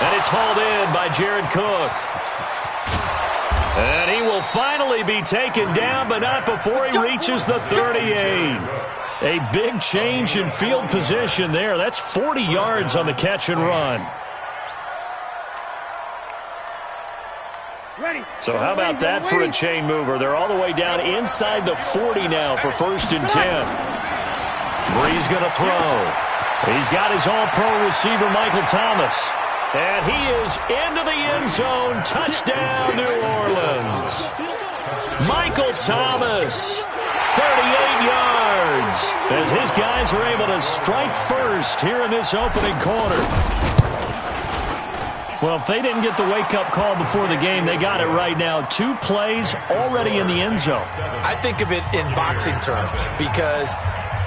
And it's hauled in by Jared Cook. And he will finally be taken down, but not before he reaches the 38. A big change in field position there. That's 40 yards on the catch and run. So how about that for a chain mover? They're all the way down inside the 40 now for 1st and 10. Bree's going to throw. He's got his all-pro receiver, Michael Thomas. And he is into the end zone. Touchdown, New Orleans. Michael Thomas, 38 yards, as his guys are able to strike first here in this opening quarter. Well, if they didn't get the wake-up call before the game, they got it right now. 2 plays already in the end zone. I think of it in boxing terms because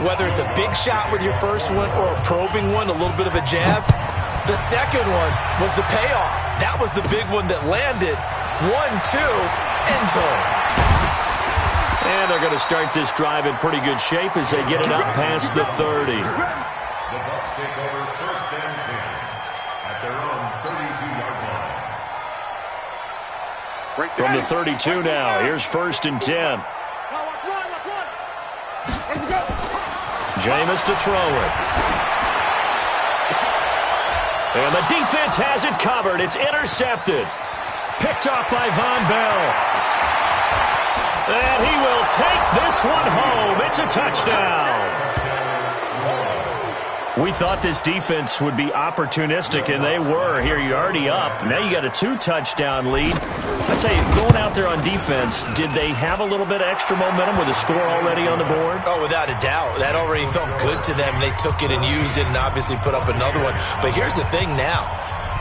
whether it's a big shot with your first one or a probing one, a little bit of a jab, the second one was the payoff. That was the big one that landed. 1-2, end zone. And they're going to start this drive in pretty good shape as they get it up past the 30. The Bucs take over 1st and 10 at their own 32-yard line. From the 32 now, here's 1st and 10. Jameis to throw it. And the defense has it covered. It's intercepted. Picked off by Von Bell. And he will take this one home. It's a touchdown. We thought this defense would be opportunistic, and they were. Here, you're already up. Now you got a 2-touchdown lead. I tell you, going out there on defense, did they have a little bit of extra momentum with a score already on the board? Oh, without a doubt. That already felt good to them. They took it and used it and obviously put up another one. But here's the thing now.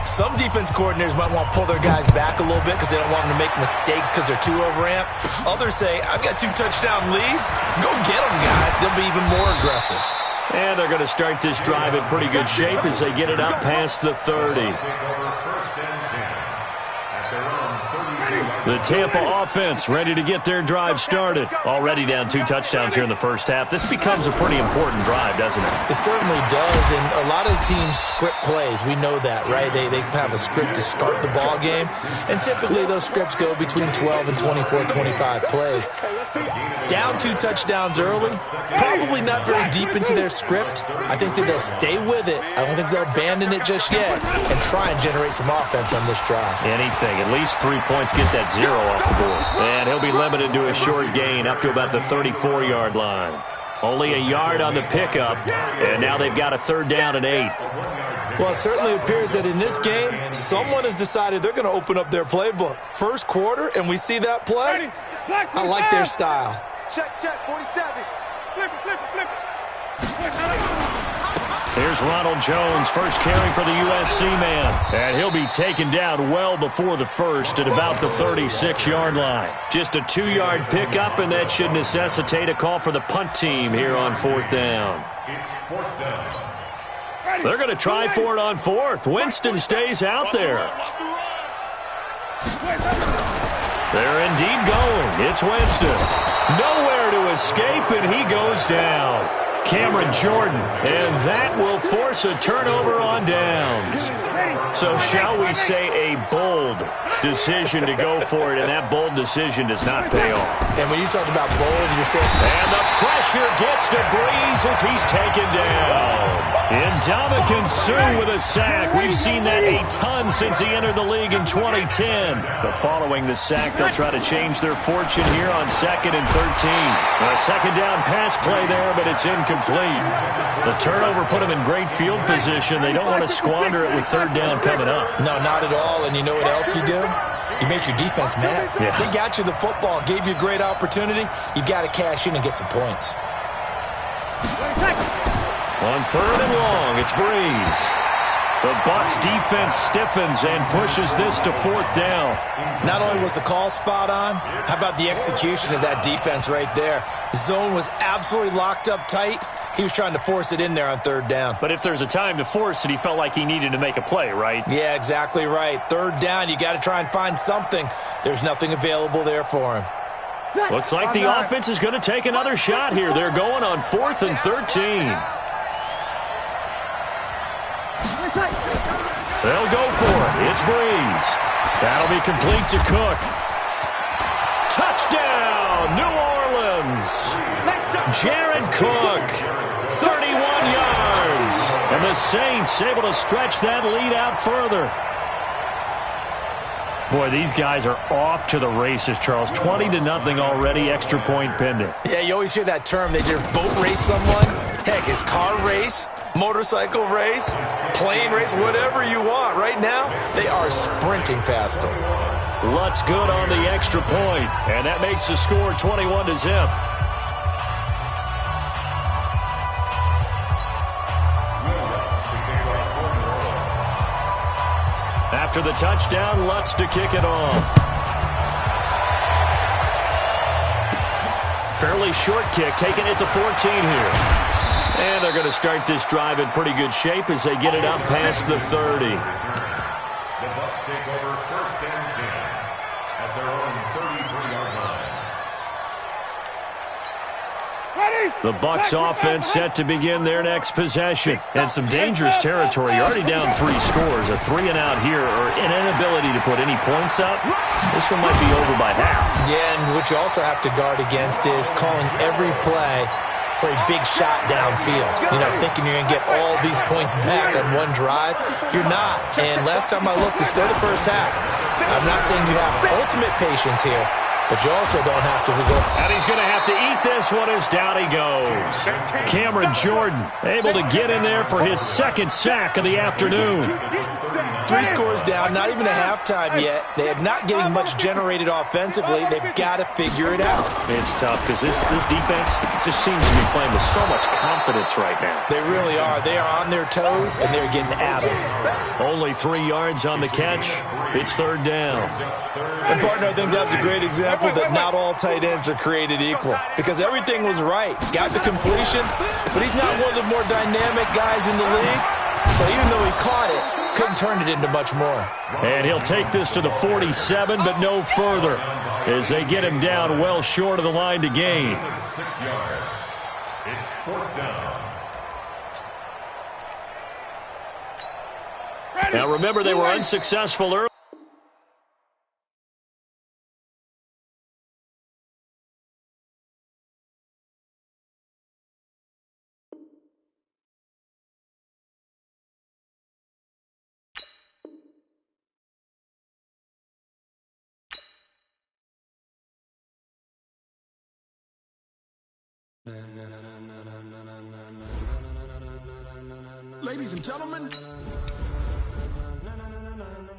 Some defense coordinators might want to pull their guys back a little bit because they don't want them to make mistakes because they're too overamped. Others say, I've got 2-touchdown lead. Go get them, guys. They'll be even more aggressive. And they're going to start this drive in pretty good shape as they get it up past the 30. The Tampa offense ready to get their drive started. Already down 2 touchdowns here in the first half. This becomes a pretty important drive, doesn't it? It certainly does, and a lot of teams script plays. We know that, right? They have a script to start the ball game, and typically those scripts go between 12 and 24, 25 plays. Down 2 touchdowns early, probably not very deep into their script. I think that they'll stay with it. I don't think they'll abandon it just yet and try and generate some offense on this drive. Anything, at least 3 points, get that 0 off the board. And he'll be limited to a short gain up to about the 34-yard line. Only a yard on the pickup, and now they've got a 3rd down and 8. Well, it certainly appears that in this game, someone has decided they're going to open up their playbook. First quarter, and we see that play. I like their style. Check, 47. Flip it. Here's Ronald Jones, first carry for the USC man. And he'll be taken down well before the first at about the 36-yard line. Just a 2-yard pickup, and that should necessitate a call for the punt team here on 4th down. It's 4th down. They're going to try for it on 4th. Winston stays out there. They're indeed going. It's Winston. Nowhere to escape, and he goes down. Cameron Jordan, and that will force a turnover on downs. So shall we say a bold decision to go for it, and that bold decision does not pay off. And when you talk about bold, you're saying... And the pressure gets to Breeze as he's taken down. Ndamukong Suh with a sack. We've seen that a ton since he entered the league in 2010. But following the sack, they'll try to change their fortune here on 2nd and 13. A 2nd down pass play there, but it's incomplete. The turnover put them in great field position. They don't want to squander it with 3rd down coming up. No, not at all. And you know what else you do? You make your defense mad. Yeah. They got you the football, gave you a great opportunity. You got to cash in and get some points. On 3rd and long, it's Breeze. The Bucs defense stiffens and pushes this to 4th down. Not only was the call spot on, how about the execution of that defense right there? Zone was absolutely locked up tight. He was trying to force it in there on 3rd down. But if there's a time to force it, he felt like he needed to make a play, right? Yeah, exactly right. 3rd down, you got to try and find something. There's nothing available there for him. Looks like the offense is going to take another shot here. They're going on 4th and 13. They'll go for it. It's Breeze. That'll be complete to Cook. Touchdown, New Orleans. Jared Cook, 31 yards. And the Saints able to stretch that lead out further. Boy, these guys are off to the races, Charles. 20-0 already, extra point pending. Yeah, you always hear that term. They just boat race someone. Heck, it's car race, motorcycle race, plane race, whatever you want. Right now, they are sprinting past them. Lutz good on the extra point, and that makes the score 21-0. After the touchdown, Lutz to kick it off. Fairly short kick, taking it to 14 here. And they're going to start this drive in pretty good shape as they get it up past the 30. The Bucs take over first and 10 at their own 33-yard line. The Bucs offense set to begin their next possession. And some dangerous territory. You're already down 3 scores. A 3-and-out here, or an inability to put any points up. This one might be over by half. Yeah, and what you also have to guard against is calling every play for a big shot downfield. You know, thinking you're going to get all these points back on one drive. You're not. And last time I looked, it's still the first half. I'm not saying you have ultimate patience here, but you also don't have to go. And he's going to have to eat this one as down he goes. Cameron Jordan able to get in there for his second sack of the afternoon. 3 scores down, not even a halftime yet. They are not getting much generated offensively. They've got to figure it out. It's tough because this defense just seems to be playing with so much confidence right now. They really are. They are on their toes, and they're getting at them. Only 3 yards on the catch. It's third down. And, partner, I think that's a great example that not all tight ends are created equal, because everything was right. Got the completion, but he's not one of the more dynamic guys in the league. So even though he caught it, couldn't turn it into much more. And he'll take this to the 47, but no further, as they get him down well short of the line to gain. 6 yards. It's fourth down. Now remember, they were unsuccessful early. Ladies and gentlemen,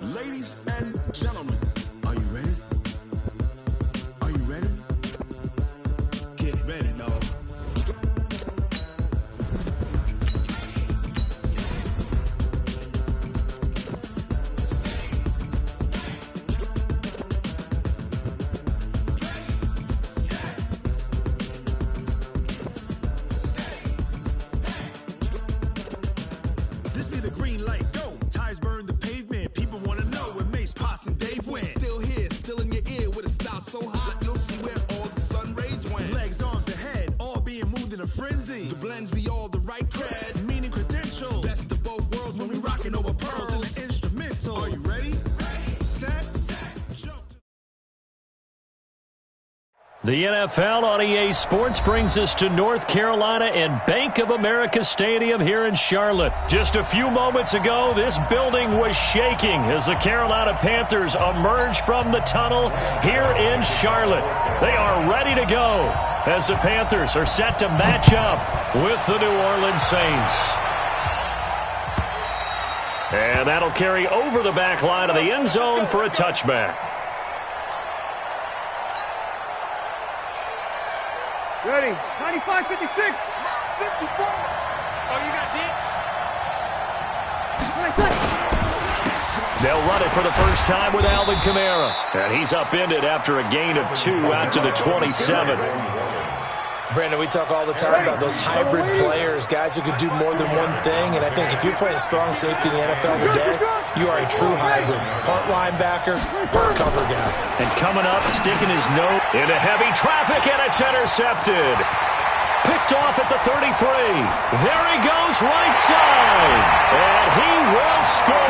ladies and gentlemen, are you ready? Are you ready? Get ready, dog. The NFL on EA Sports brings us to North Carolina and Bank of America Stadium here in Charlotte. Just a few moments ago, this building was shaking as the Carolina Panthers emerged from the tunnel here in Charlotte. They are ready to go as the Panthers are set to match up with the New Orleans Saints. And that'll carry over the back line of the end zone for a touchback. Ready. 95, 56. 54. Oh, you got deep? They'll run it for the first time with Alvin Kamara. And he's upended after a gain of 2 out to the 27. Brandon, we talk all the time about those hybrid players, guys who can do more than one thing. And I think if you're playing strong safety in the NFL today, you are a true hybrid. Part linebacker, part cover guy. And coming up, sticking his nose into heavy traffic, and it's intercepted. Picked off at the 33. There he goes, right side. And he will score.